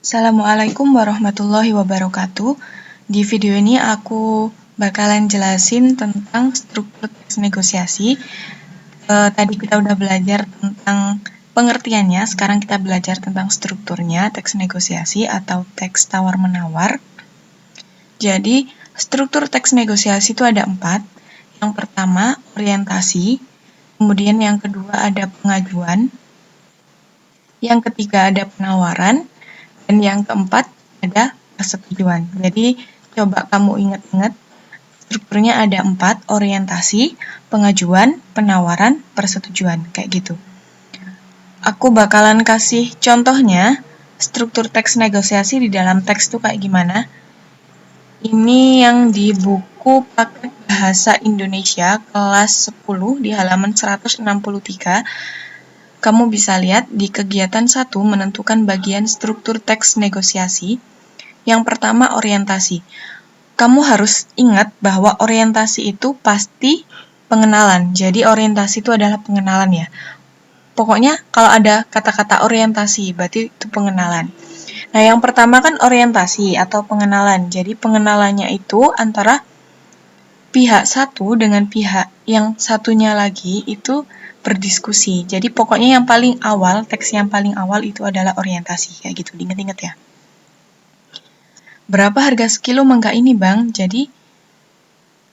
Assalamualaikum warahmatullahi wabarakatuh. Di video ini aku bakalan jelasin tentang struktur teks negosiasi. Tadi kita udah belajar tentang pengertiannya, sekarang kita belajar tentang strukturnya teks negosiasi atau teks tawar-menawar. Jadi, struktur teks negosiasi itu ada 4. Yang pertama, orientasi. Kemudian yang kedua ada pengajuan. Yang ketiga ada penawaran. Dan yang keempat ada persetujuan. Jadi coba kamu ingat-ingat, strukturnya ada 4, orientasi, pengajuan, penawaran, persetujuan, kayak gitu. Aku bakalan kasih contohnya, struktur teks negosiasi di dalam teks tuh kayak gimana. Ini yang di buku Paket Bahasa Indonesia kelas 10 di halaman 163. Kamu bisa lihat di kegiatan 1 menentukan bagian struktur teks negosiasi. Yang pertama, orientasi. Kamu harus ingat bahwa orientasi itu pasti pengenalan. Jadi orientasi itu adalah pengenalan ya. Pokoknya kalau ada kata-kata orientasi, berarti itu pengenalan. Nah, yang pertama kan orientasi atau pengenalan. Jadi pengenalannya itu antara pihak satu dengan pihak yang satunya lagi itu berdiskusi. Jadi pokoknya yang paling awal, teks yang paling awal itu adalah orientasi. Kayak gitu, diingat-ingat ya. Berapa harga sekilo mangga ini, Bang? Jadi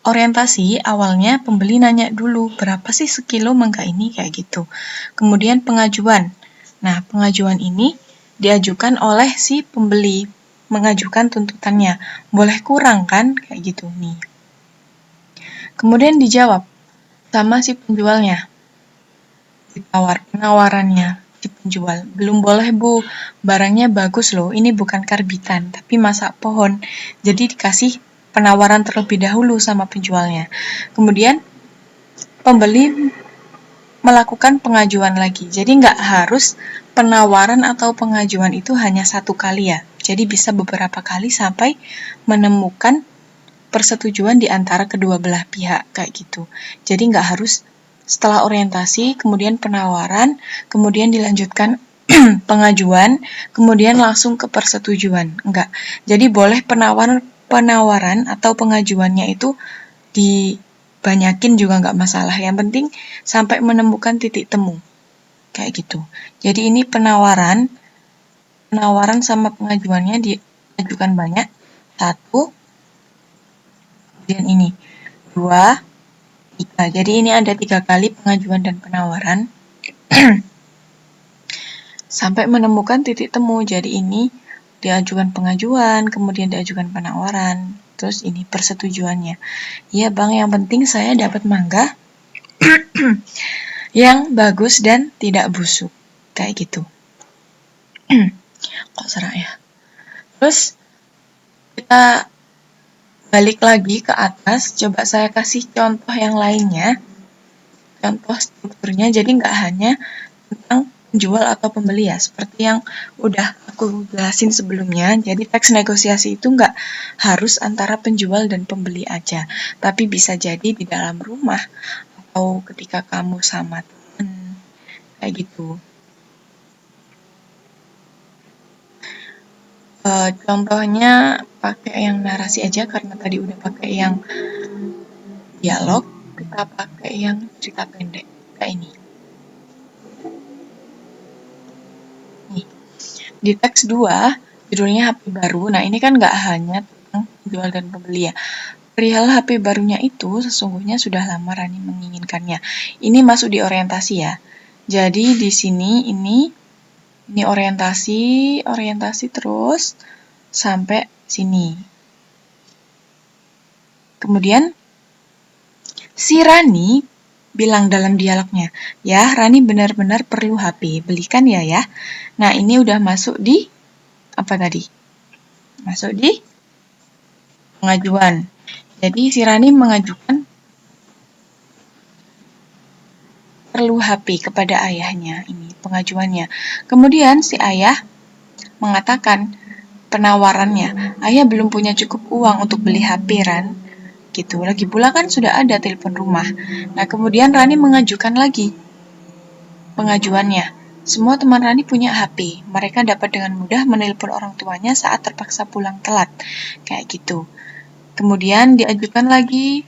orientasi awalnya pembeli nanya dulu, berapa sih sekilo mangga ini? Kayak gitu. Kemudian pengajuan. Nah, pengajuan ini diajukan oleh si pembeli, mengajukan tuntutannya. Boleh kurang kan? Kayak gitu nih. Kemudian dijawab sama si penjualnya. Ditawar penawarannya si penjual. Belum boleh, Bu. Barangnya bagus loh. Ini bukan karbitan, tapi masak pohon. Jadi dikasih penawaran terlebih dahulu sama penjualnya. Kemudian pembeli melakukan pengajuan lagi. Jadi nggak harus penawaran atau pengajuan itu hanya satu kali ya. Jadi bisa beberapa kali sampai menemukan persetujuan di antara kedua belah pihak kayak gitu. Jadi nggak harus setelah orientasi, kemudian penawaran, kemudian dilanjutkan pengajuan, kemudian langsung ke persetujuan. Enggak. Jadi boleh penawaran atau pengajuannya itu dibanyakin juga nggak masalah. Yang penting sampai menemukan titik temu. Kayak gitu. Jadi ini penawaran sama pengajuannya diajukan banyak. 1, kemudian ini 2, 3. Jadi ini ada 3 kali pengajuan dan penawaran sampai menemukan titik temu. Jadi ini diajukan pengajuan, kemudian diajukan penawaran, terus ini persetujuannya. Iya Bang, yang penting saya dapat mangga yang bagus dan tidak busuk. Kayak gitu. Kok serak ya? Terus kita balik lagi ke atas, coba saya kasih contoh yang lainnya. Contoh strukturnya, jadi nggak hanya tentang penjual atau pembeli ya, seperti yang udah aku jelasin sebelumnya. Jadi teks negosiasi itu nggak harus antara penjual dan pembeli aja, tapi bisa jadi di dalam rumah atau ketika kamu sama temen, kayak gitu. Contohnya pakai yang narasi aja karena tadi udah pakai yang dialog, kita pakai yang cerita pendek kayak ini. Nih, di teks 2 judulnya HP baru. Nah, ini kan nggak hanya tentang penjual dan pembeli ya. Perihal HP barunya itu sesungguhnya sudah lama Rani menginginkannya. Ini masuk di orientasi ya. Jadi di sini ini orientasi terus sampai sini. Kemudian si Rani bilang dalam dialognya, ya Rani benar-benar perlu HP, belikan ya. Nah ini udah masuk di apa tadi? Masuk di pengajuan. Jadi si Rani mengajukan perlu HP kepada ayahnya, ini pengajuannya. Kemudian si ayah mengatakan penawarannya, ayah belum punya cukup uang untuk beli HP Ran. Gitu. Lagi pula kan sudah ada telepon rumah. Nah, kemudian Rani mengajukan lagi pengajuannya. Semua teman Rani punya HP. Mereka dapat dengan mudah menelpon orang tuanya saat terpaksa pulang telat. Kayak gitu. Kemudian diajukan lagi,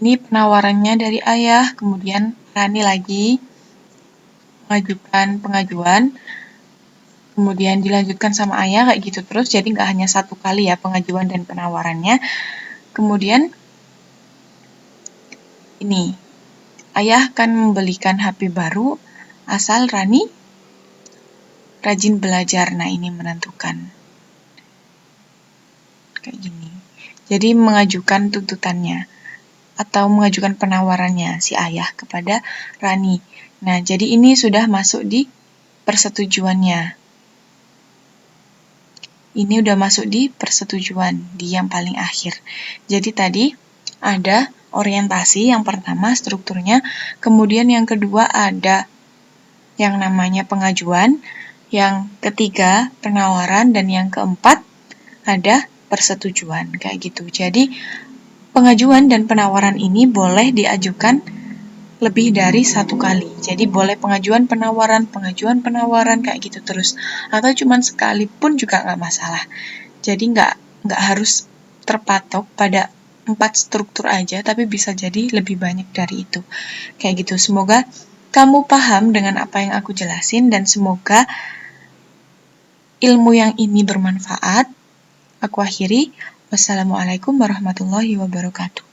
ini penawarannya dari ayah. Kemudian Rani lagi mengajukan pengajuan. Kemudian dilanjutkan sama ayah kayak gitu terus. Jadi nggak hanya satu kali ya pengajuan dan penawarannya. Kemudian ini, ayah akan membelikan HP baru asal Rani rajin belajar. Nah, ini menentukan. Kayak gini. Jadi mengajukan tuntutannya atau mengajukan penawarannya si ayah kepada Rani. Nah, jadi ini sudah masuk di persetujuannya. Ini udah masuk di persetujuan, di yang paling akhir. Jadi tadi ada orientasi, yang pertama strukturnya, kemudian yang kedua ada yang namanya pengajuan, yang ketiga penawaran, dan yang keempat ada persetujuan, kayak gitu. Jadi pengajuan dan penawaran ini boleh diajukan lebih dari satu kali. Jadi boleh pengajuan penawaran kayak gitu terus. Atau cuma sekali pun juga nggak masalah. Jadi nggak harus terpatok pada 4 struktur aja, tapi bisa jadi lebih banyak dari itu. Kayak gitu. Semoga kamu paham dengan apa yang aku jelasin dan semoga ilmu yang ini bermanfaat. Aku akhiri. Wassalamualaikum warahmatullahi wabarakatuh.